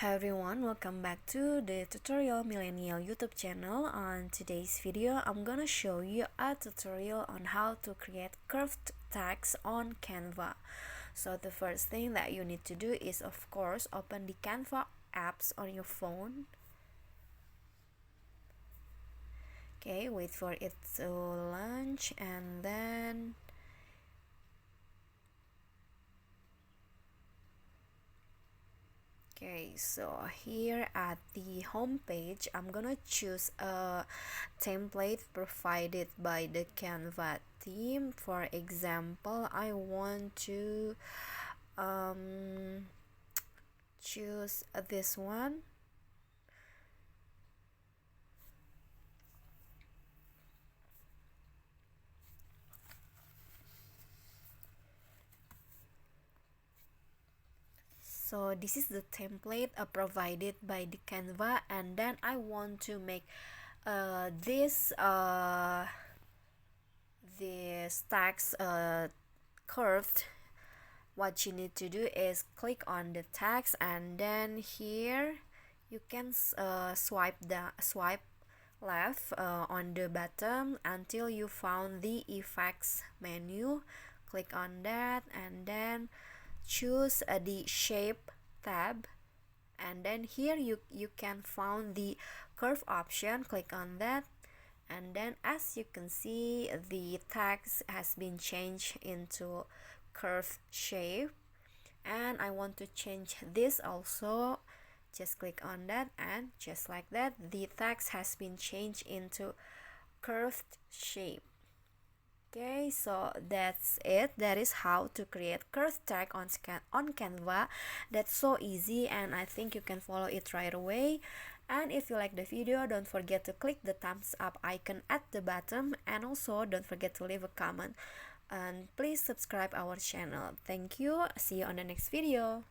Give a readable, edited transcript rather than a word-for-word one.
Hi everyone, welcome back to the Tutorial Millennial YouTube channel. On today's video, I'm gonna show you a tutorial on how to create curved text on Canva. So the first thing that you need to do is, of course, open the Canva apps on your phone. Okay, wait for it to launch and then okay, so here at the home page, I'm gonna choose a template provided by the Canva team. For example, I want to choose this one. So this is the template provided by the Canva, and then I want to make this text curved. What you need to do is click on the text, and then here you can swipe left on the bottom until you found the effects menu. Click on that and then choose the shape tab, and then here you can find the curve option. Click on that, and then as you can see, the text has been changed into curved shape, and I want to change this also. Just click on that, and just like that, the text has been changed into curved shape. Okay, so that's it. That is how to create curved text on Canva. That's so easy, and I think you can follow it right away. And if you like the video, don't forget to click the thumbs up icon at the bottom, and also don't forget to leave a comment, and please subscribe our channel. Thank you. See you on the next video.